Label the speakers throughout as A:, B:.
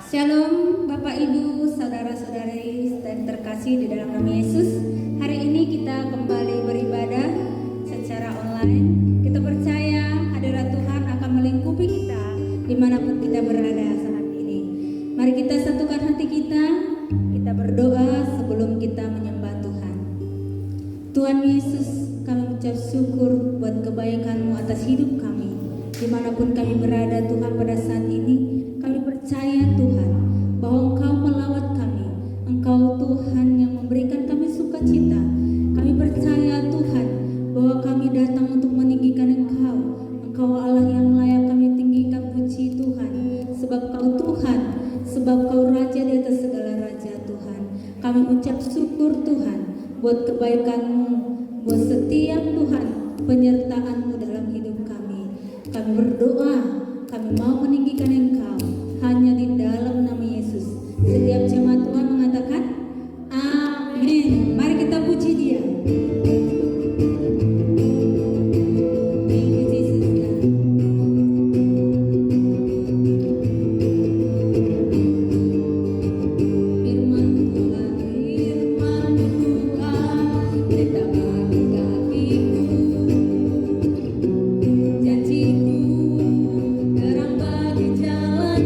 A: Shalom Bapak Ibu, saudara-saudari dan terkasih di dalam nama Yesus. Hari ini kita kembali beribadah secara online. Kita percaya hadirat Tuhan akan melingkupi kita dimanapun kita berada saat ini. Mari kita satukan hati kita berdoa sebelum kita menyembah Tuhan. Tuhan Yesus, kami ucap syukur buat kebaikan-Mu atas hidup kami. Dimanapun kami berada Tuhan pada saat ini, kami percaya Tuhan bahwa Engkau melawat kami. Engkau Tuhan yang memberikan kami sukacita. Kami percaya Tuhan bahwa kami datang untuk meninggikan Engkau. Engkau Allah yang layak kami tinggikan, puji Tuhan. Sebab Kau Tuhan, sebab Kau Raja di atas segala raja Tuhan. Kami ucap syukur Tuhan buat kebaikan-Mu, buat setiap Tuhan penyertaan-Mu dalam hidup kami. Kami berdoa, kami mau meninggikan Engkau hanya di dalam nama Yesus. Setiap jemaat Tuhan mengatakan amin. Mari kita puji Dia. Thank you Jesus God. Firman Tuhan, tetap kakiku, janjiku terang bagi jalan.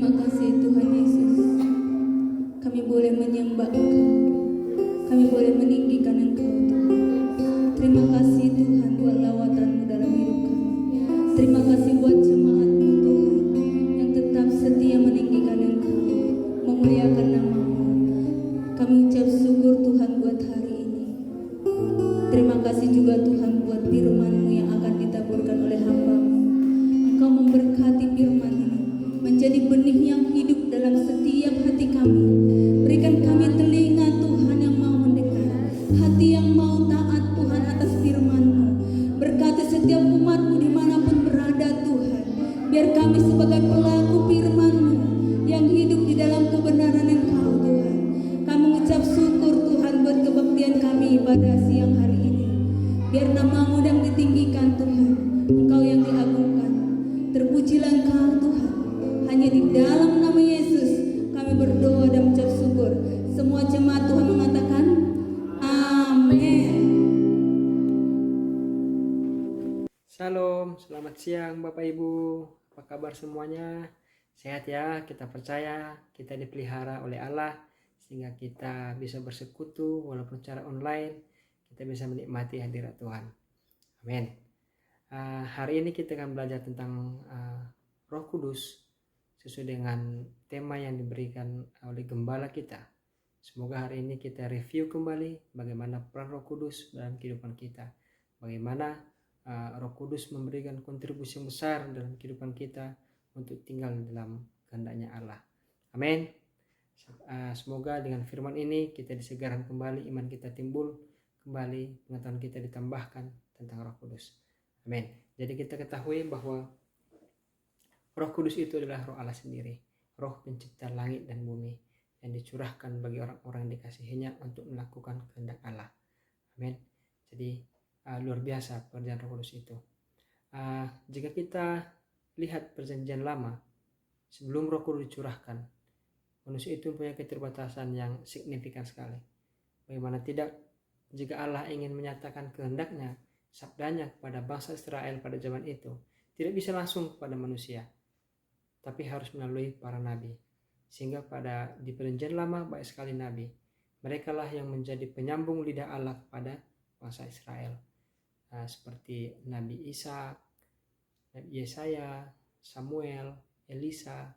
A: Terima kasih Tuhan Yesus. Kami boleh menyembah Engkau. Kami boleh meninggikan Engkau Tuhan. Terima kasih Tuhan buat lawatan-Mu dalam hidup kami. Terima kasih buat jemaat-Mu Tuhan yang tetap setia meninggikan Engkau, memuliakan nama-Mu. Kami ucap syukur Tuhan buat hari ini. Terima kasih juga Tuhan buat firman-Mu yang akan ditaburkan oleh hamba-Mu. Engkau memberkati firman ini menjadi benih yang hidup dalam setiap hati kami. Berikan kami telinga Tuhan yang mau mendengar, hati yang mau taat Tuhan atas firman-Mu. Berkati setiap umat-Mu dimanapun berada Tuhan. Biar kami sebagai pelaku firman-Mu yang hidup di dalam kebenaran Engkau Tuhan. Kami ucap syukur Tuhan buat kebaktian kami pada siang hari ini. Biar nama-Mu yang ditinggikan Tuhan, Engkau yang diagungkan. Terpujilah Engkau Tuhan. Hanya di dalam nama Yesus kami berdoa dan mengucap syukur. Semua jemaat Tuhan mengatakan amin.
B: Shalom, selamat siang Bapak Ibu. Apa kabar semuanya? Sehat ya? Kita percaya kita dipelihara oleh Allah sehingga kita bisa bersekutu walaupun secara online. Kita bisa menikmati hadirat Tuhan. Amin. Hari ini kita akan belajar tentang Roh Kudus sesuai dengan tema yang diberikan oleh gembala kita. Semoga hari ini kita review kembali bagaimana peran Roh Kudus dalam kehidupan kita. Bagaimana Roh Kudus memberikan kontribusi yang besar dalam kehidupan kita untuk tinggal dalam kehendaknya Allah. Amin. Semoga dengan firman ini kita disegarkan kembali, iman kita timbul kembali, pengetahuan kita ditambahkan tentang Roh Kudus. Amin. Jadi kita ketahui bahwa Roh Kudus itu adalah Roh Allah sendiri, Roh pencipta langit dan bumi yang dicurahkan bagi orang-orang yang dikasihinya untuk melakukan kehendak Allah. Amin. Jadi luar biasa pekerjaan Roh Kudus itu. Jika kita lihat perjanjian lama, sebelum Roh Kudus dicurahkan, manusia itu punya keterbatasan yang signifikan sekali. Bagaimana tidak, jika Allah ingin menyatakan kehendaknya, sabdanya kepada bangsa Israel pada zaman itu, tidak bisa langsung kepada manusia, tapi harus melalui para nabi. Sehingga di perjanjian lama banyak sekali nabi. Mereka lah yang menjadi penyambung lidah Allah kepada bangsa Israel. Seperti Nabi Isa, Nabi Yesaya, Samuel, Elisa,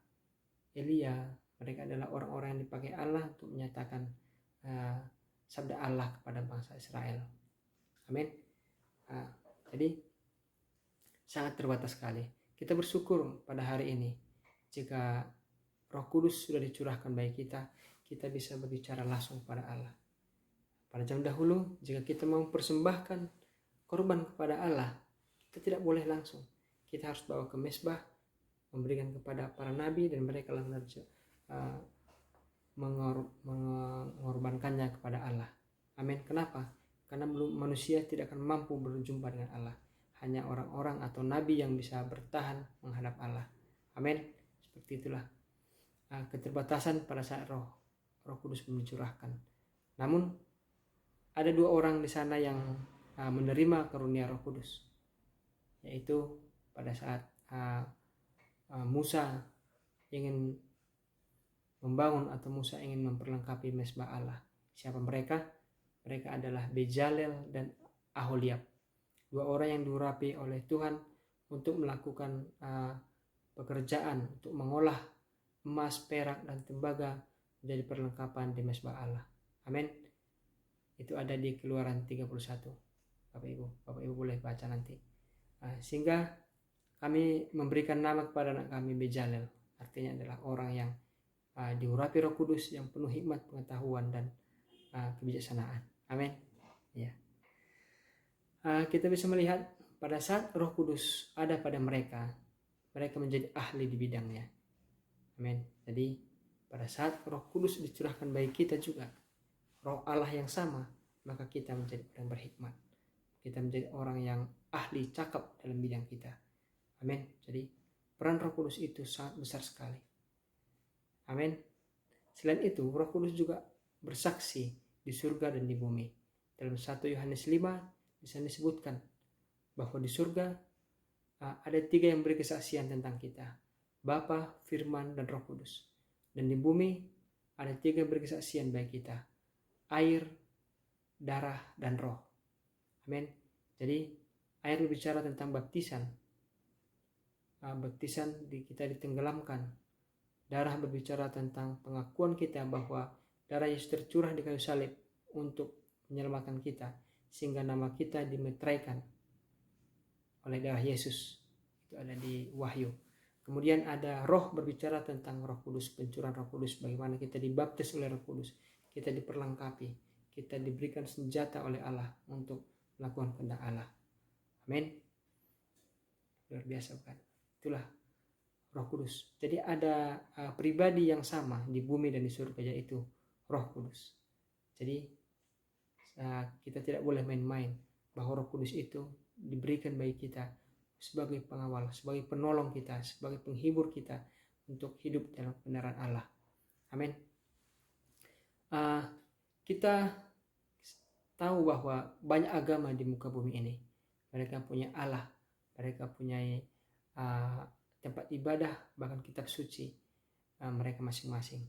B: Elia. Mereka adalah orang-orang yang dipakai Allah untuk menyatakan sabda Allah kepada bangsa Israel. Amin. Jadi sangat terbatas sekali. Kita bersyukur pada hari ini jika Roh Kudus sudah dicurahkan bagi kita, kita bisa berbicara langsung pada Allah. Pada zaman dahulu, jika kita mau mempersembahkan korban kepada Allah, kita tidak boleh langsung. Kita harus bawa ke mezbah, memberikan kepada para nabi, dan mereka lah mengorbankannya kepada Allah. Amin. Kenapa? Karena manusia tidak akan mampu berjumpa dengan Allah. Hanya orang-orang atau nabi yang bisa bertahan menghadap Allah. Amin. Seperti itulah keterbatasan pada saat Roh Kudus mencurahkan. Namun ada dua orang di sana yang menerima karunia Roh Kudus, yaitu pada saat Musa ingin membangun atau Musa ingin memperlengkapi mezbah Allah. Siapa mereka? Mereka adalah Bezalel dan Aholiab, dua orang yang diurapi oleh Tuhan untuk melakukan pekerjaan untuk mengolah emas, perak, dan tembaga menjadi perlengkapan di mezbah Allah. Amin. Itu ada di Keluaran 31. Bapak Ibu boleh baca nanti. Sehingga kami memberikan nama kepada anak kami Bezalel. Artinya adalah orang yang diurapi Roh Kudus, yang penuh hikmat, pengetahuan, dan kebijaksanaan. Amin. Ya. Kita bisa melihat pada saat Roh Kudus ada pada mereka menjadi ahli di bidangnya. Amin. Jadi pada saat Roh Kudus dicurahkan bagi kita juga, Roh Allah yang sama, maka kita menjadi orang berhikmat. Kita menjadi orang yang ahli cakap dalam bidang kita. Amin. Jadi peran Roh Kudus itu sangat besar sekali. Amin. Selain itu, Roh Kudus juga bersaksi di surga dan di bumi. Dalam 1 Yohanes 5 bisa disebutkan bahwa di surga ada 3 yang beri kesaksian tentang kita. Bapa, Firman, dan Roh Kudus. Dan di bumi ada 3 berkesaksian bagi kita, air, darah, dan roh. Amin. Jadi air berbicara tentang baptisan. Baptisan kita ditenggelamkan. Darah berbicara tentang pengakuan kita bahwa darah Yesus tercurah di kayu salib untuk menyelamatkan kita, sehingga nama kita dimeteraikan oleh darah Yesus. Itu ada di Wahyu. Kemudian ada roh berbicara tentang Roh Kudus, pencurahan Roh Kudus, bagaimana kita dibaptis oleh Roh Kudus, kita diperlengkapi, kita diberikan senjata oleh Allah untuk melakukan kehendak Allah. Amin. Luar biasa bukan? Itulah Roh Kudus. Jadi ada pribadi yang sama di bumi dan di surga, yaitu Roh Kudus. Jadi kita tidak boleh main-main bahwa Roh Kudus itu diberikan bagi kita sebagai pengawal, sebagai penolong kita, sebagai penghibur kita untuk hidup dalam kebenaran Allah. Amin. Kita tahu bahwa banyak agama di muka bumi ini. Mereka punya Allah, mereka punya tempat ibadah, bahkan kitab suci mereka masing-masing.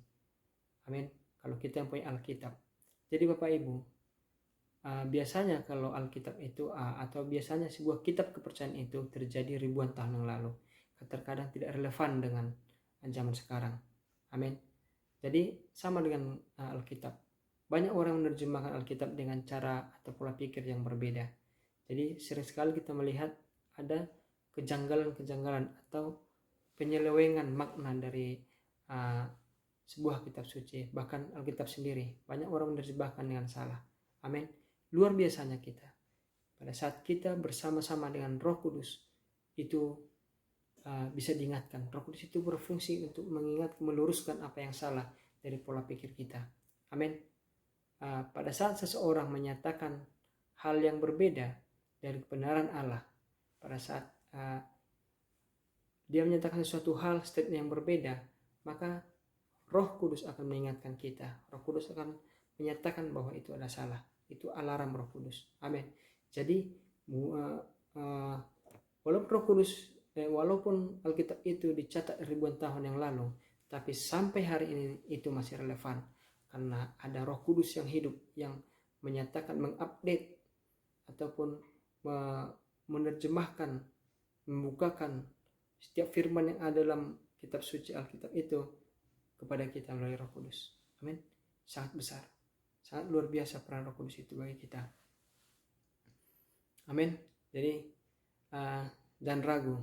B: Amin. Kalau kita yang punya Alkitab. Jadi Bapak Ibu, biasanya kalau Alkitab itu atau biasanya sebuah kitab kepercayaan itu terjadi ribuan tahun yang lalu. Terkadang tidak relevan dengan zaman sekarang. Amin. Jadi sama dengan Alkitab. Banyak orang menerjemahkan Alkitab dengan cara atau pola pikir yang berbeda. Jadi sering sekali kita melihat ada kejanggalan-kejanggalan atau penyelewengan makna dari sebuah kitab suci, bahkan Alkitab sendiri. Banyak orang menerjemahkan dengan salah. Amin. Luar biasanya kita pada saat kita bersama-sama dengan Roh Kudus itu bisa diingatkan. Roh Kudus itu berfungsi untuk mengingat, meluruskan apa yang salah dari pola pikir kita. Amin. Pada saat seseorang menyatakan hal yang berbeda dari kebenaran Allah, pada saat dia menyatakan sesuatu hal, statement yang berbeda, maka Roh Kudus akan mengingatkan kita. Roh Kudus akan menyatakan bahwa itu adalah salah. Itu alarm Roh Kudus. Amin. Jadi walaupun Roh Kudus, walaupun Alkitab itu dicatat ribuan tahun yang lalu, tapi sampai hari ini itu masih relevan karena ada Roh Kudus yang hidup, yang menyatakan, mengupdate ataupun menerjemahkan, membukakan setiap firman yang ada dalam kitab suci Alkitab itu kepada kita melalui Roh Kudus. Amin. Sangat besar, sangat luar biasa peran Roh Kudus itu bagi kita. Amin. Jadi jangan ragu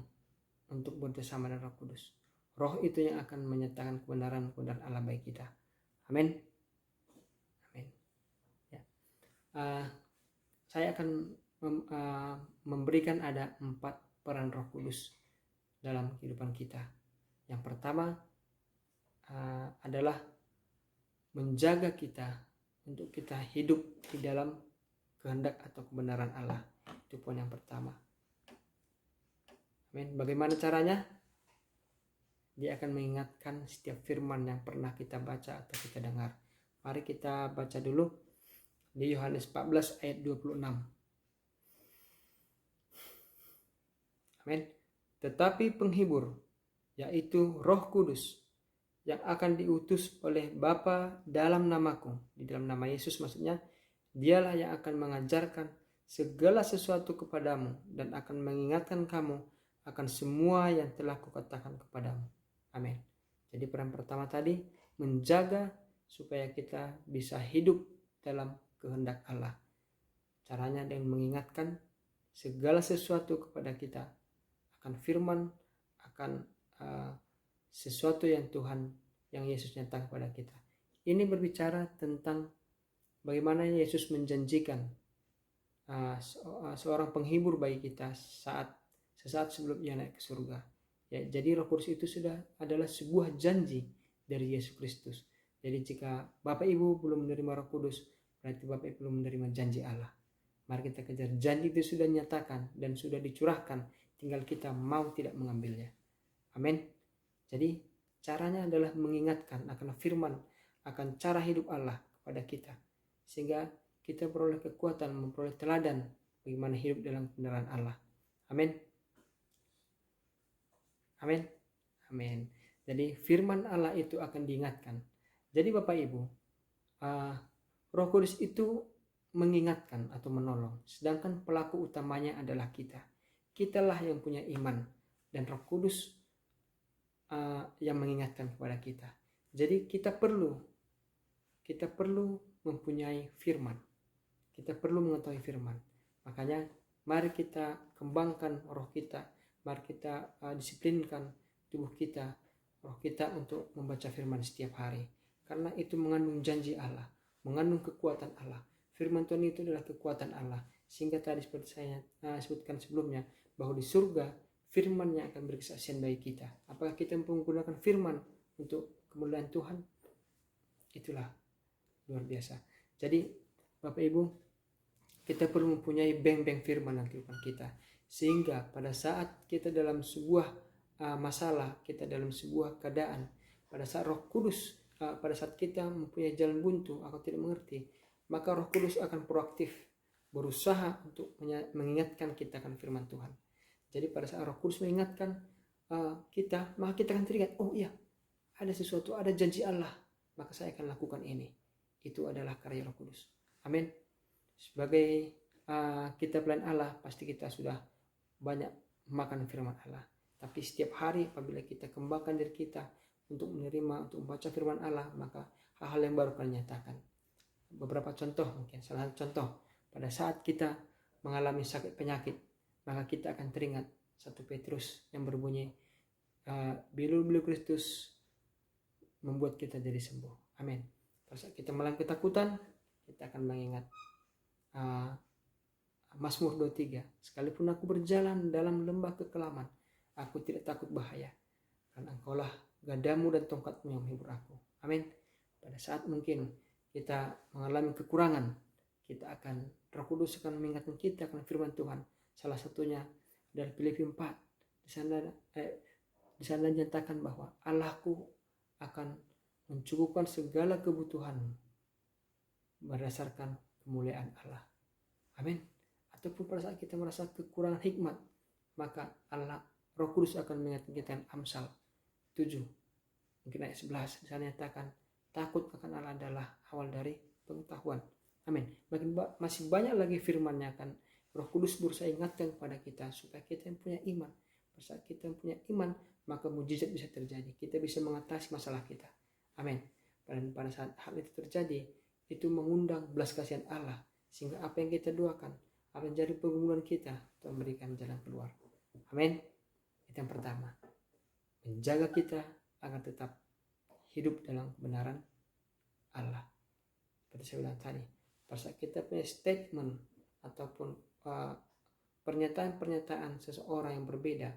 B: untuk bersama dengan Roh Kudus. Roh itu yang akan menyatakan kebenaran Allah bagi kita. Amin. Amin. Ya. Saya akan memberikan ada 4 peran Roh Kudus dalam kehidupan kita. Yang pertama adalah menjaga kita untuk kita hidup di dalam kehendak atau kebenaran Allah. Itu poin yang pertama. Amin. Bagaimana caranya? Dia akan mengingatkan setiap firman yang pernah kita baca atau kita dengar. Mari kita baca dulu di Yohanes 14 ayat 26. Amin. Tetapi penghibur, yaitu Roh Kudus, yang akan diutus oleh Bapa dalam namaku, di dalam nama Yesus maksudnya, dialah yang akan mengajarkan segala sesuatu kepadamu dan akan mengingatkan kamu akan semua yang telah kukatakan kepadamu. Amin. Jadi peran pertama tadi, menjaga supaya kita bisa hidup dalam kehendak Allah. Caranya dengan mengingatkan segala sesuatu kepada kita, akan firman, akan sesuatu yang Tuhan, yang Yesus nyatakan kepada kita. Ini berbicara tentang bagaimana Yesus menjanjikan seorang penghibur bagi kita sesaat sebelum ia naik ke surga. Ya, jadi Roh Kudus itu sudah adalah sebuah janji dari Yesus Kristus. Jadi jika Bapak Ibu belum menerima Roh Kudus, berarti Bapak Ibu belum menerima janji Allah. Mari kita kejar, janji itu sudah nyatakan dan sudah dicurahkan, tinggal kita mau tidak mengambilnya. Amin. Jadi caranya adalah mengingatkan akan firman, akan cara hidup Allah kepada kita, sehingga kita beroleh kekuatan, memperoleh teladan bagaimana hidup dalam kebenaran Allah. Amin. Amin. Amin. Jadi firman Allah itu akan diingatkan. Jadi Bapak Ibu, Roh Kudus itu mengingatkan atau menolong, sedangkan pelaku utamanya adalah kita. Kitalah yang punya iman, dan Roh Kudus yang mengingatkan kepada kita. Jadi kita perlu mempunyai firman. Kita perlu mengetahui firman. Makanya mari kita kembangkan roh kita, mari kita disiplinkan tubuh kita, roh kita untuk membaca firman setiap hari. Karena itu mengandung janji Allah, mengandung kekuatan Allah. Firman Tuhan itu adalah kekuatan Allah. Sehingga tadi seperti saya sebutkan sebelumnya, bahwa di surga firman-Nya akan berkesaksian bagi kita. Apakah kita menggunakan firman untuk kemuliaan Tuhan? Itulah luar biasa. Jadi Bapak Ibu, kita perlu mempunyai bank-bank firman dalam kehidupan kita. Sehingga pada saat kita dalam sebuah masalah, kita dalam sebuah keadaan, pada saat Roh Kudus, pada saat kita mempunyai jalan buntu atau tidak mengerti, maka Roh Kudus akan proaktif berusaha untuk mengingatkan kita akan firman Tuhan. Jadi pada saat Roh Kudus mengingatkan kita, maka kita akan teringat, oh iya, ada sesuatu, ada janji Allah, maka saya akan lakukan ini. Itu adalah karya Roh Kudus. Amin. Sebagai kita pelayan Allah, pasti kita sudah banyak makan firman Allah. Tapi setiap hari apabila kita kembangkan diri kita untuk menerima, untuk membaca firman Allah, maka hal-hal yang baru akan dinyatakan. Beberapa contoh mungkin, salah satu contoh, pada saat kita mengalami sakit penyakit, maka kita akan teringat 1 Petrus yang berbunyi, bilur-bilur Kristus membuat kita jadi sembuh. Amin. Pada saat kita mengalami ketakutan, kita akan mengingat Mazmur 23, sekalipun aku berjalan dalam lembah kekelaman, aku tidak takut bahaya, karena Engkaulah gadamu dan tongkatmu yang menghibur aku. Amin. Pada saat mungkin kita mengalami kekurangan, kita akan, Roh Kudus akan mengingatkan kita akan firman Tuhan. Salah satunya dari Filipi 4. Di sana dinyatakan bahwa Allahku akan mencukupkan segala kebutuhanmu berdasarkan kemuliaan Allah. Amin. Ataupun pada saat kita merasa kekurangan hikmat, maka Allah, Roh Kudus akan mengingatkan kita Amsal 7 mungkin ayat 11. Di sana nyatakan, takut akan Allah adalah awal dari pengetahuan. Amin. Masih banyak lagi firman-Nya akan Roh Kudus berusaha ingatkan kepada kita supaya kita yang punya iman. Pada saat kita yang punya iman, maka mujizat bisa terjadi. Kita bisa mengatasi masalah kita. Amin. Dan pada saat hal itu terjadi, itu mengundang belas kasihan Allah, sehingga apa yang kita doakan, apa yang jadi pergumulan kita, Tuhan memberikan jalan keluar. Amin. Itu yang pertama, menjaga kita agar tetap hidup dalam kebenaran Allah. Seperti saya bilang tadi, pada saat kita punya statement ataupun pernyataan-pernyataan seseorang yang berbeda,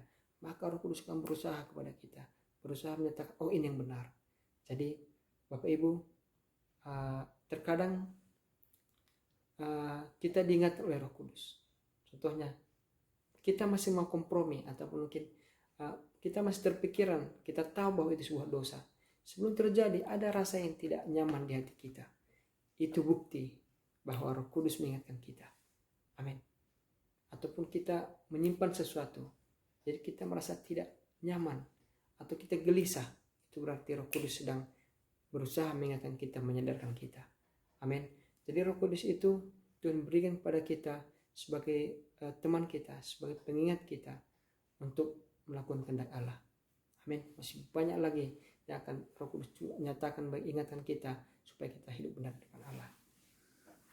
B: maka Roh Kudus akan berusaha kepada kita, berusaha menyatakan, oh ini yang benar. Jadi Bapak Ibu, terkadang kita diingatkan oleh Roh Kudus. Contohnya, kita masih mau kompromi, ataupun mungkin kita masih terpikiran, kita tahu bahwa itu sebuah dosa. Sebelum terjadi, ada rasa yang tidak nyaman di hati kita. Itu bukti bahwa Roh Kudus mengingatkan kita. Amin. Ataupun kita menyimpan sesuatu, jadi kita merasa tidak nyaman atau kita gelisah, itu berarti Roh Kudus sedang berusaha mengingatkan kita, menyadarkan kita. Amin. Jadi Roh Kudus itu Tuhan berikan kepada kita sebagai teman kita, sebagai pengingat kita untuk melakukan kehendak Allah. Amin. Masih banyak lagi yang akan Roh Kudus nyatakan, ingatkan kita supaya kita hidup benar di depan Allah.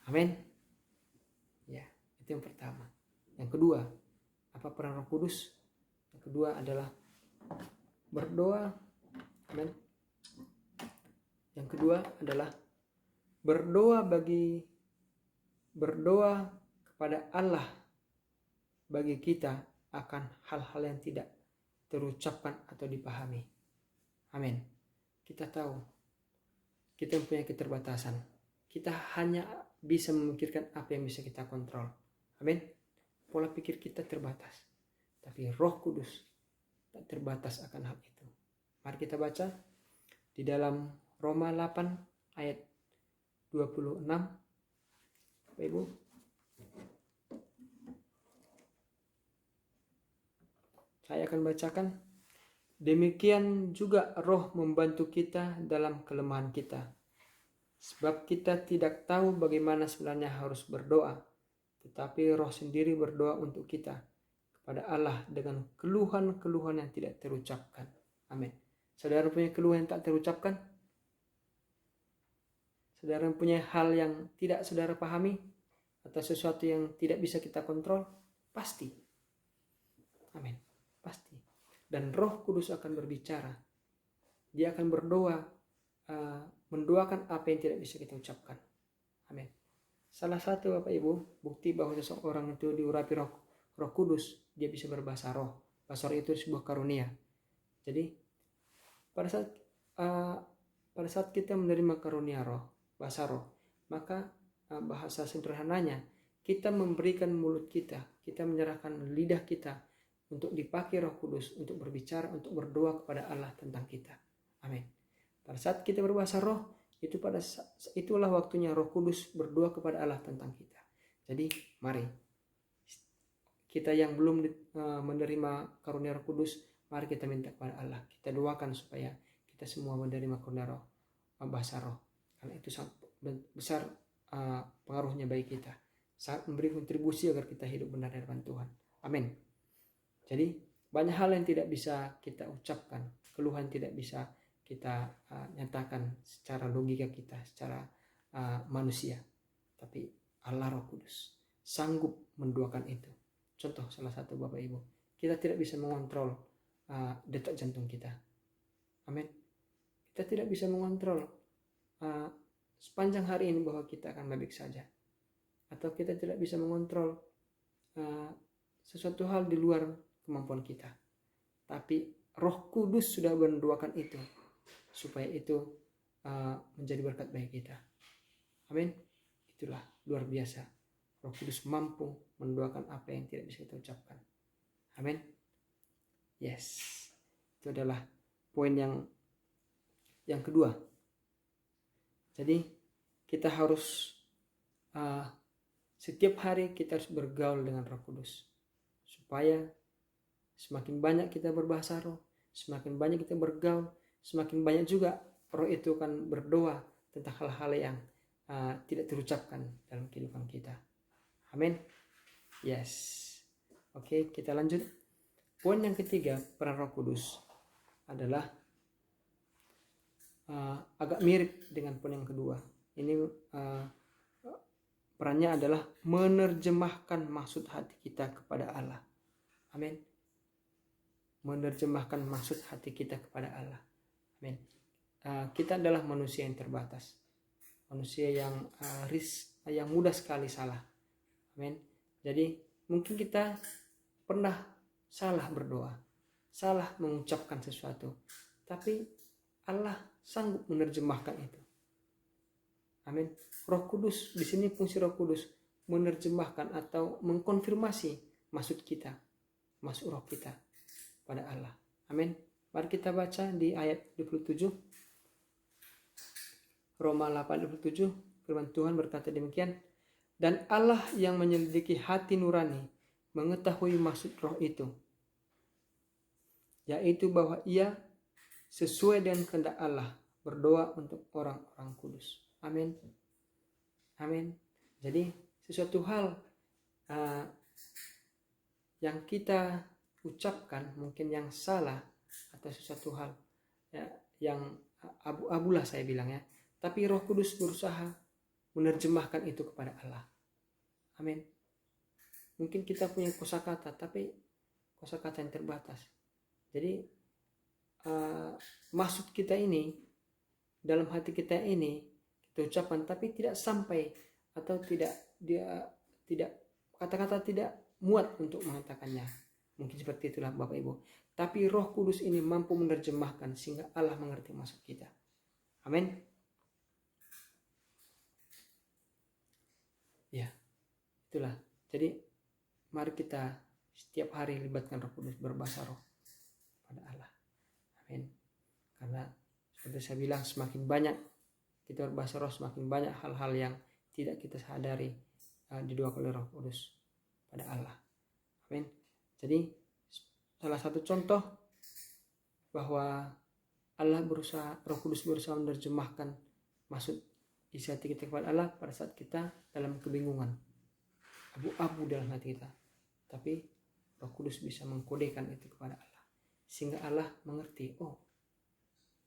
B: Amin. Ya, itu yang pertama. Yang kedua, apa peran Roh Kudus? Yang kedua adalah berdoa. Amin. Yang kedua adalah berdoa kepada Allah bagi kita akan hal-hal yang tidak terucapkan atau dipahami. Amin. Kita tahu kita mempunyai keterbatasan. Kita hanya bisa memikirkan apa yang bisa kita kontrol. Amin. Pola pikir kita terbatas. Tapi Roh Kudus tak terbatas akan hal itu. Mari kita baca di dalam Roma 8 ayat 26. Bapak Ibu. Saya akan bacakan. Demikian juga Roh membantu kita dalam kelemahan kita. Sebab kita tidak tahu bagaimana sebenarnya harus berdoa, tetapi Roh sendiri berdoa untuk kita kepada Allah dengan keluhan-keluhan yang tidak terucapkan. Amin. Saudara punya keluhan yang tak terucapkan? Saudara punya hal yang tidak saudara pahami? Atau sesuatu yang tidak bisa kita kontrol? Pasti. Amin. Pasti. Dan Roh Kudus akan berbicara. Dia akan berdoa, mendoakan apa yang tidak bisa kita ucapkan. Amin. Salah satu Bapak Ibu bukti bahwa seseorang itu diurapi Roh Kudus, dia bisa berbahasa roh. Bahasa roh itu sebuah karunia. Jadi pada saat kita menerima karunia roh, bahasa roh, maka bahasa sederhananya kita memberikan mulut kita menyerahkan lidah kita untuk dipakai Roh Kudus untuk berbicara, untuk berdoa kepada Allah tentang kita. Amin. Pada saat kita berbahasa roh, itulah waktunya Roh Kudus berdoa kepada Allah tentang kita. Jadi mari kita yang belum menerima karunia Roh Kudus, mari kita minta kepada Allah. Kita doakan supaya kita semua menerima karunia roh, bahasa roh. Karena itu sangat besar pengaruhnya bagi kita. Sangat memberi kontribusi agar kita hidup benar di hadapan Tuhan. Amin. Jadi banyak hal yang tidak bisa kita ucapkan, keluhan tidak bisa kita nyatakan secara logika kita, secara manusia. Tapi Allah Roh Kudus sanggup mendoakan itu. Contoh salah satu Bapak Ibu, kita tidak bisa mengontrol detak jantung kita. Amin. Kita tidak bisa mengontrol sepanjang hari ini bahwa kita akan baik saja. Atau kita tidak bisa mengontrol sesuatu hal di luar kemampuan kita. Tapi Roh Kudus sudah mendoakan itu supaya itu menjadi berkat bagi kita. Amin. Itulah luar biasa. Roh Kudus mampu mendoakan apa yang tidak bisa kita ucapkan. Amin. Yes. Itu adalah poin yang kedua. Jadi kita harus setiap hari kita harus bergaul dengan Roh Kudus supaya semakin banyak kita berbahasa roh, semakin banyak kita bergaul, semakin banyak juga roh itu akan berdoa tentang hal-hal yang tidak terucapkan dalam kehidupan kita. Amin. Yes. Oke, kita lanjut. Poin yang ketiga, peran Roh Kudus adalah agak mirip dengan poin yang kedua. Ini perannya adalah menerjemahkan maksud hati kita kepada Allah. Amin. Menerjemahkan maksud hati kita kepada Allah. Amin. Kita adalah manusia yang terbatas, manusia yang mudah sekali salah. Amin. Jadi mungkin kita pernah salah berdoa, salah mengucapkan sesuatu, tapi Allah sanggup menerjemahkan itu. Amin. Roh Kudus, di sini fungsi Roh Kudus menerjemahkan atau mengkonfirmasi maksud kita, maksud roh kita pada Allah. Amin. Mari kita baca di ayat 27. Roma 8:27, firman Tuhan berkata demikian, dan Allah yang menyelidiki hati nurani mengetahui maksud roh itu, yaitu bahwa ia sesuai dengan kehendak Allah berdoa untuk orang-orang kudus. Amin. Amin. Jadi sesuatu hal yang kita ucapkan mungkin yang salah atau sesuatu hal yang abu-abu lah saya bilang ya, tapi Roh Kudus berusaha menerjemahkan itu kepada Allah. Amin. Mungkin kita punya kosakata, tapi kosakata yang terbatas. Jadi maksud kita ini dalam hati kita ini kita ucapkan, tapi tidak sampai atau tidak kata-kata tidak muat untuk mengatakannya. Mungkin seperti itulah Bapak Ibu. Tapi Roh Kudus ini mampu menerjemahkan sehingga Allah mengerti maksud kita. Amin. Ya, itulah. Jadi mari kita setiap hari libatkan Roh Kudus, berbahasa roh pada Allah. Amin. Karena seperti saya bilang, semakin banyak kita berbahasa roh, semakin banyak hal-hal yang tidak kita sadari didoakan oleh Roh Kudus pada Allah. Amin. Jadi salah satu contoh bahwa Roh Kudus berusaha menerjemahkan maksud isi hati kita kepada Allah pada saat kita dalam kebingungan, abu-abu dalam hati kita. Tapi Roh Kudus bisa mengkodekan itu kepada Allah, sehingga Allah mengerti, oh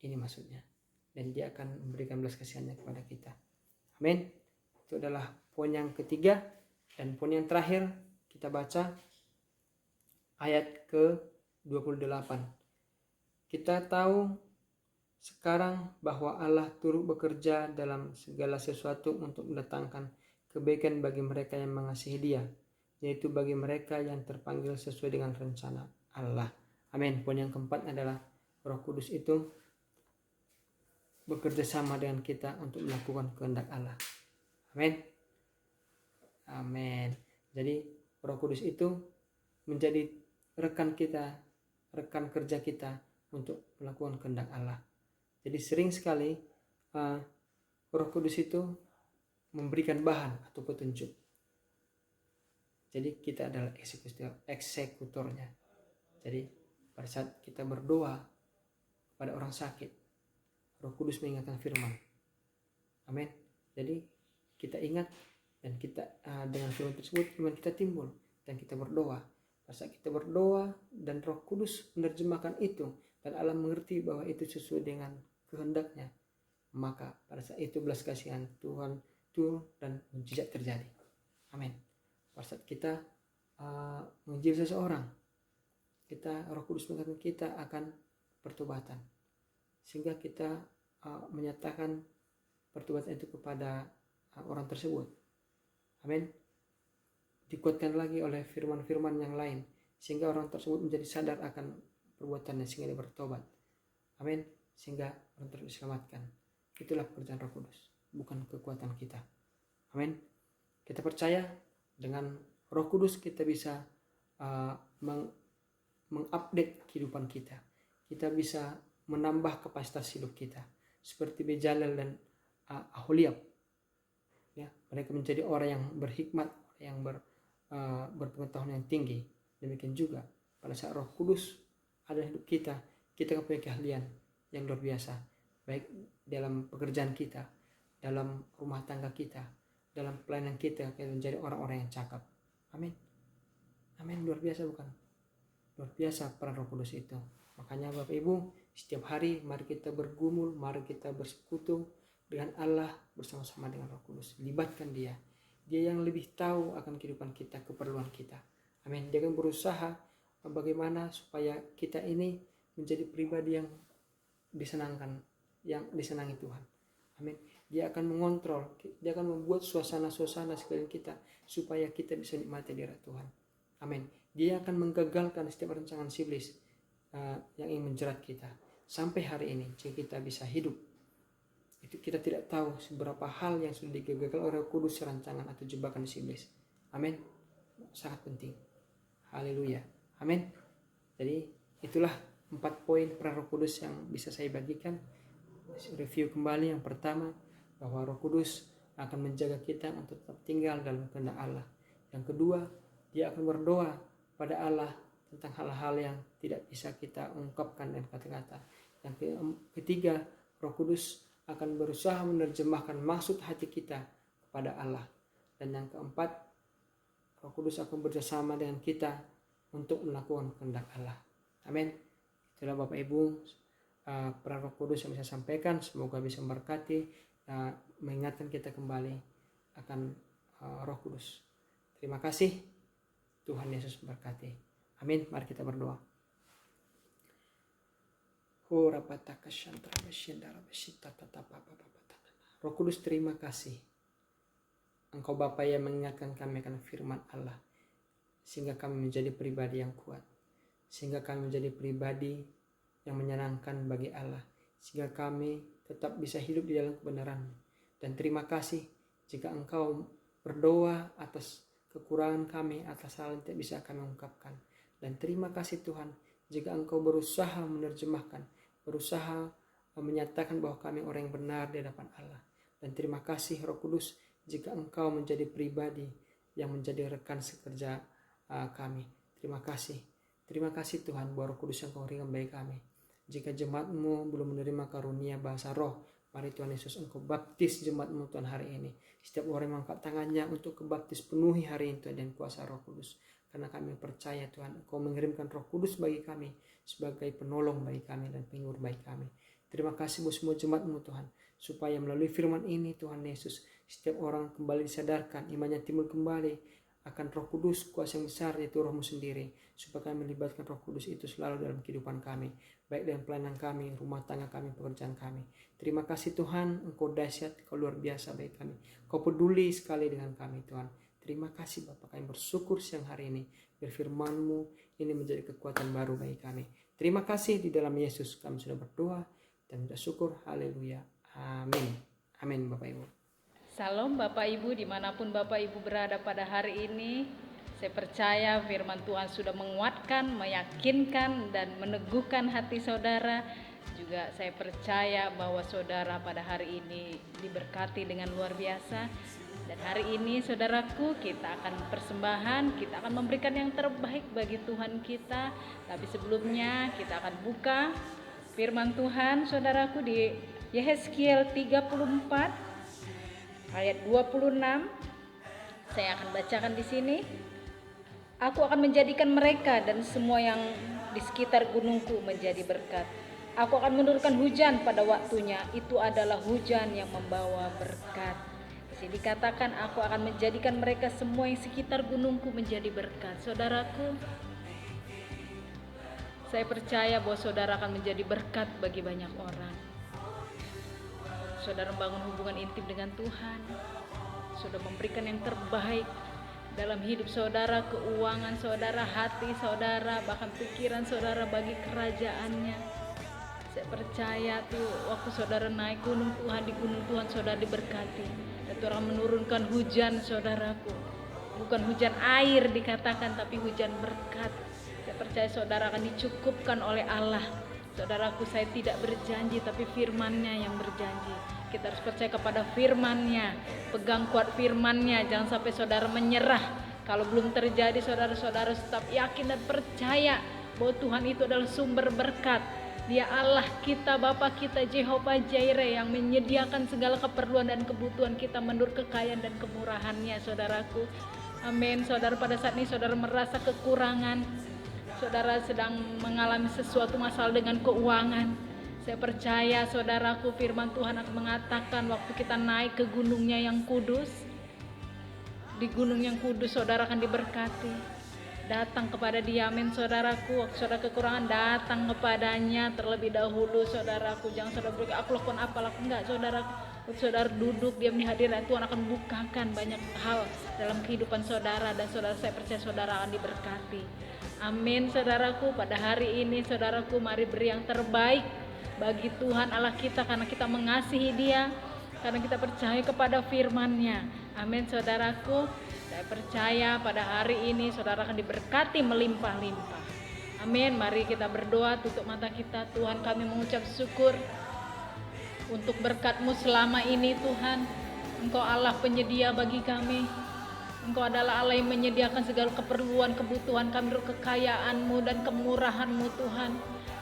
B: ini maksudnya, dan Dia akan memberikan belas kasihannya kepada kita. Amin. Itu adalah poin yang ketiga. Dan poin yang terakhir kita baca ayat ke-28. Kita tahu sekarang bahwa Allah turut bekerja dalam segala sesuatu untuk mendatangkan kebaikan bagi mereka yang mengasihi Dia, yaitu bagi mereka yang terpanggil sesuai dengan rencana Allah. Amin. Poin yang keempat adalah Roh Kudus itu bekerja sama dengan kita untuk melakukan kehendak Allah. Amin. Amin. Jadi Roh Kudus itu menjadi rekan kerja kita untuk melakukan kehendak Allah. Jadi sering sekali Roh Kudus itu memberikan bahan atau petunjuk. Jadi kita adalah eksekutornya. Jadi pada saat kita berdoa pada orang sakit, Roh Kudus mengingatkan firman. Amin. Jadi kita ingat, dan kita dengan firman tersebut iman kita timbul dan kita berdoa. Pada saat kita berdoa dan Roh Kudus menerjemahkan itu dan Allah mengerti bahwa itu sesuai dengan kehendaknya, maka pada saat itu belas kasihan Tuhan turun dan mujizat terjadi. Amin. Pada saat kita menguji seseorang, Roh Kudus mengingatkan kita akan pertobatan, sehingga kita menyatakan pertobatan itu kepada orang tersebut. Amin. Dikuatkan lagi oleh firman-firman yang lain, sehingga orang tersebut menjadi sadar akan perbuatannya sehingga dia bertobat. Amin. Sehingga orang tersebut diselamatkan. Itulah pekerjaan Roh Kudus, bukan kekuatan kita. Amin. Kita percaya dengan Roh Kudus kita bisa mengupdate kehidupan kita. Kita bisa menambah kapasitas hidup kita. Seperti Bezalel dan Aholiab. Ya, mereka menjadi orang yang berhikmat, yang berpengetahuan yang tinggi. Demikian juga pada saat Roh Kudus ada di hidup kita akan punya keahlian yang luar biasa, baik dalam pekerjaan kita, dalam rumah tangga kita, dalam pelayanan kita menjadi orang-orang yang cakap. Amin. Amin. Luar biasa bukan? Luar biasa peran Roh Kudus itu. Makanya Bapak Ibu, setiap hari mari kita bergumul, mari kita bersekutu dengan Allah bersama-sama dengan Roh Kudus. Libatkan Dia. Dia yang lebih tahu akan kehidupan kita, keperluan kita. Amin. Dia akan berusaha bagaimana supaya kita ini menjadi pribadi yang disenangkan, yang disenangi Tuhan. Amin. Dia akan mengontrol, dia akan membuat suasana-suasana sekeliling kita supaya kita bisa nikmati hadirat Tuhan. Amin. Dia akan menggagalkan setiap rancangan iblis yang ingin menjerat kita. Sampai hari ini, jika kita bisa hidup, itu kita tidak tahu seberapa hal yang sudah digagalkan oleh Roh Kudus, rancangan atau jebakan iblis. Amin. Sangat penting. Haleluya. Amin. Jadi itulah 4 poin peran Roh Kudus yang bisa saya bagikan. Review kembali. Yang pertama, bahwa Roh Kudus akan menjaga kita untuk tetap tinggal dalam kehendak Allah. Yang kedua, Dia akan berdoa pada Allah tentang hal-hal yang tidak bisa kita ungkapkan dengan kata-kata. Yang ketiga, Roh Kudus akan berusaha menerjemahkan maksud hati kita kepada Allah. Dan yang keempat, Roh Kudus akan bekerjasama dengan kita untuk melakukan kehendak Allah. Amin. Itulah Bapak Ibu peran Roh Kudus yang bisa sampaikan. Semoga bisa memberkati, mengingatkan kita kembali akan Roh Kudus. Terima kasih. Tuhan Yesus memberkati. Amin. Mari kita berdoa. Roh Kudus, terima kasih. Engkau Bapa yang mengingatkan kami akan firman Allah, sehingga kami menjadi pribadi yang kuat, sehingga kami menjadi pribadi yang menyenangkan bagi Allah, sehingga kami tetap bisa hidup di dalam kebenaran. Dan terima kasih jika Engkau berdoa atas kekurangan kami, atas hal yang tidak bisa kami ungkapkan. Dan terima kasih Tuhan jika Engkau berusaha menerjemahkan, berusaha menyatakan bahwa kami orang yang benar di hadapan Allah. Dan terima kasih Roh Kudus jika Engkau menjadi pribadi yang menjadi rekan sekerja kami. Terima kasih Tuhan bahwa Roh Kudus yang Kau berikan bagi kami. Jika jemaat-Mu belum menerima karunia bahasa roh, mari Tuhan Yesus Engkau baptis jemaat-Mu Tuhan hari ini. Setiap orang yang mengangkat tangannya untuk kebaptis, penuhi hari ini Tuhan dan kuasa Roh Kudus. Karena kami percaya Tuhan, Engkau mengirimkan Roh Kudus bagi kami sebagai penolong bagi kami dan penghibur bagi kami. Terima kasih buat semua jemaat-Mu Tuhan, supaya melalui firman ini Tuhan Yesus, setiap orang kembali disadarkan, imannya timbul kembali akan Roh Kudus, kuasa yang besar yaitu Roh-Mu sendiri, supaya kami melibatkan Roh Kudus itu selalu dalam kehidupan kami, baik dalam pelayanan kami, rumah tangga kami, pekerjaan kami. Terima kasih Tuhan, Engkau dahsyat, Engkau luar biasa bagi kami, Engkau peduli sekali dengan kami Tuhan. Terima kasih Bapa, kami bersyukur siang hari ini, biar firman-Mu ini menjadi kekuatan baru bagi kami. Terima kasih, di dalam Yesus kami sudah berdoa dan bersyukur. Haleluya. Amin. Amin Bapak Ibu.
C: Salam Bapak Ibu dimanapun Bapak Ibu berada pada hari ini. Saya percaya firman Tuhan sudah menguatkan, meyakinkan dan meneguhkan hati saudara. Juga saya percaya bahwa saudara pada hari ini diberkati dengan luar biasa. Dan hari ini saudaraku, kita akan persembahan, kita akan memberikan yang terbaik bagi Tuhan kita. Tapi sebelumnya kita akan buka firman Tuhan saudaraku di Yehezkiel 34 ayat 26. Saya akan bacakan di sini. Aku akan menjadikan mereka dan semua yang di sekitar gunungku menjadi berkat. Aku akan menurunkan hujan pada waktunya. Itu adalah hujan yang membawa berkat. Di sini dikatakan aku akan menjadikan mereka semua yang sekitar gunungku menjadi berkat. Saudaraku, saya percaya bahwa saudara akan menjadi berkat bagi banyak orang. Saudara membangun hubungan intim dengan Tuhan, sudah memberikan yang terbaik dalam hidup saudara, keuangan saudara, hati saudara, bahkan pikiran saudara bagi kerajaannya. Saya percaya tuh waktu saudara naik gunung Tuhan, di gunung Tuhan saudara diberkati. Dan Tuhan menurunkan hujan saudaraku, bukan hujan air dikatakan, tapi hujan berkat. Saya percaya saudara akan dicukupkan oleh Allah. Saudaraku, saya tidak berjanji, tapi firman-Nya yang berjanji. Kita harus percaya kepada firman-Nya, pegang kuat firman-Nya, jangan sampai saudara menyerah. Kalau belum terjadi, saudara-saudara tetap yakin dan percaya bahwa Tuhan itu adalah sumber berkat. Dia Allah kita, Bapa kita, Jehovah Jireh, yang menyediakan segala keperluan dan kebutuhan kita menurut kekayaan dan kemurahan-Nya, saudaraku. Amin. Saudara, pada saat ini saudara merasa kekurangan, saudara sedang mengalami sesuatu masalah dengan keuangan, saya percaya saudaraku, firman Tuhan akan mengatakan waktu kita naik ke gunungnya yang kudus, di gunung yang kudus saudara akan diberkati. Datang kepada Dia, amin saudaraku. Waktu saudara kekurangan, datang kepadanya terlebih dahulu saudaraku. Jangan saudara berpikir aku lakukan apa, enggak saudaraku. Waktu saudara duduk diam di hadirat Tuhan akan bukakan banyak hal dalam kehidupan saudara, dan saudara, saya percaya saudara akan diberkati. Amin saudaraku. Pada hari ini saudaraku, mari beri yang terbaik bagi Tuhan Allah kita, karena kita mengasihi Dia, karena kita percaya kepada firman-Nya. Amin saudaraku. Saya percaya pada hari ini saudara akan diberkati melimpah-limpah. Amin. Mari kita berdoa, tutup mata kita. Tuhan, kami mengucap syukur untuk berkat-Mu selama ini Tuhan. Engkau Allah penyedia bagi kami. Engkau adalah Allah yang menyediakan segala keperluan, kebutuhan kami, kekayaan-Mu dan kemurahan-Mu Tuhan.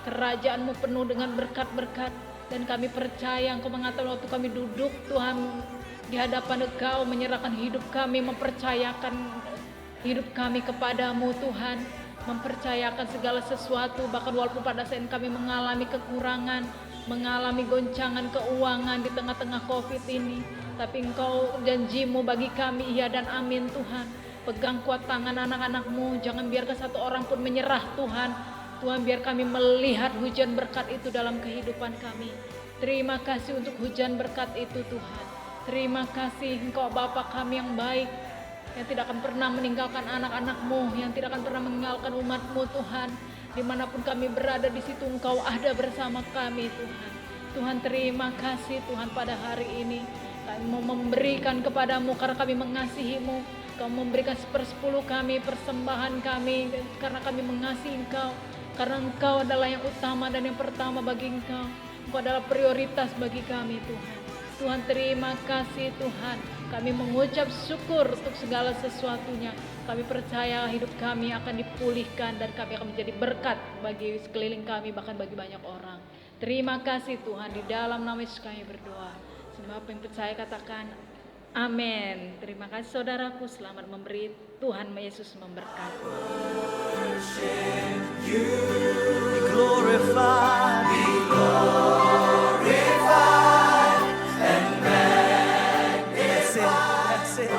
C: Kerajaan-Mu penuh dengan berkat-berkat, dan kami percaya Engkau mengatakan waktu kami duduk Tuhan di hadapan Engkau, menyerahkan hidup kami, mempercayakan hidup kami kepadamu Tuhan, mempercayakan segala sesuatu, bahkan walaupun pada saat kami mengalami kekurangan, mengalami goncangan keuangan di tengah-tengah COVID ini, tapi Engkau janji-Mu bagi kami iya dan amin Tuhan. Pegang kuat tangan anak-anak-Mu, jangan biarkan satu orang pun menyerah Tuhan. Tuhan, biar kami melihat hujan berkat itu dalam kehidupan kami. Terima kasih untuk hujan berkat itu Tuhan. Terima kasih Engkau Bapa kami yang baik, yang tidak akan pernah meninggalkan anak-anak-Mu, yang tidak akan pernah meninggalkan umat-Mu Tuhan. Dimanapun kami berada, di situ Engkau ada bersama kami Tuhan. Tuhan, terima kasih Tuhan, pada hari ini kami mau memberikan kepadamu karena kami mengasihi-Mu. Kau memberikan 1/10 kami, persembahan kami, karena kami mengasihi Engkau. Karena Engkau adalah yang utama dan yang pertama bagi Engkau. Engkau adalah prioritas bagi kami Tuhan. Tuhan, terima kasih Tuhan. Kami mengucap syukur untuk segala sesuatunya. Kami percaya hidup kami akan dipulihkan dan kami akan menjadi berkat bagi sekeliling kami, bahkan bagi banyak orang. Terima kasih Tuhan, di dalam nama Yesus kami berdoa. Semua yang percaya katakan amin. Terima kasih saudaraku, selamat memberi. Tuhan Yesus memberkati.
D: Be glorified, and that's it.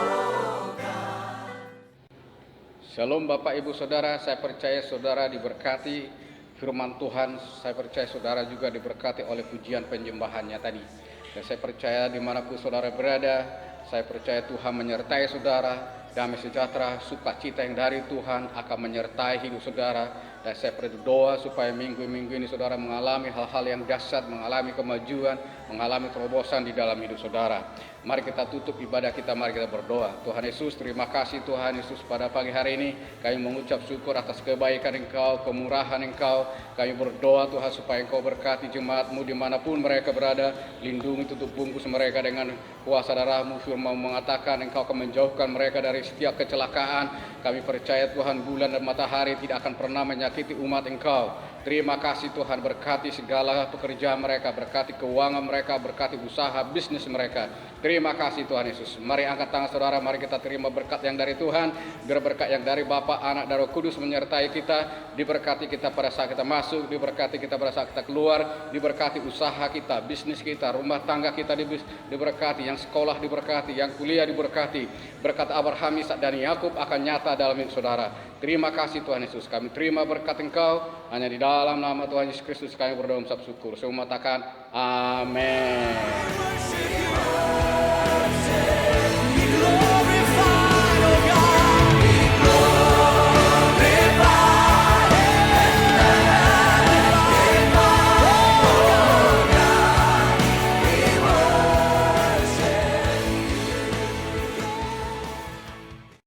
E: Shalom Bapak Ibu Saudara, saya percaya saudara diberkati firman Tuhan. Saya percaya saudara juga diberkati oleh pujian penyembahannya tadi. Dan saya percaya dimanapun saudara berada, saya percaya Tuhan menyertai saudara. Damai sejahtera, sukacita yang dari Tuhan akan menyertai hidup saudara. Dan saya berdoa supaya minggu-minggu ini saudara mengalami hal-hal yang dahsyat, mengalami kemajuan, mengalami terobosan di dalam hidup saudara. Mari kita tutup ibadah kita, mari kita berdoa. Tuhan Yesus, terima kasih Tuhan Yesus, pada pagi hari ini kami mengucap syukur atas kebaikan Engkau, kemurahan Engkau. Kami berdoa Tuhan supaya Engkau berkati jemaat-Mu dimanapun mereka berada. Lindungi, tutup bungkus mereka dengan kuasa darah-Mu. Firman mengatakan Engkau akan menjauhkan mereka dari setiap kecelakaan. Kami percaya Tuhan, bulan dan matahari tidak akan pernah menyakiti umat Engkau. Terima kasih Tuhan, berkati segala pekerjaan mereka, berkati keuangan mereka, berkati usaha bisnis mereka. Terima kasih Tuhan Yesus. Mari angkat tangan saudara, mari kita terima berkat yang dari Tuhan. Biar berkat yang dari Bapa, Anak, dan Roh Kudus menyertai kita. Diberkati kita pada saat kita masuk, diberkati kita pada saat kita keluar, diberkati usaha kita, bisnis kita, rumah tangga kita diberkati, yang sekolah diberkati, yang kuliah diberkati. Berkat Abraham, Ishak, dan Yakub akan nyata dalam hidup saudara. Terima kasih Tuhan Yesus. Kami terima berkat Engkau hanya di dalam nama Tuhan Yesus Kristus kami berdoa mengucap syukur. Semua katakan amin.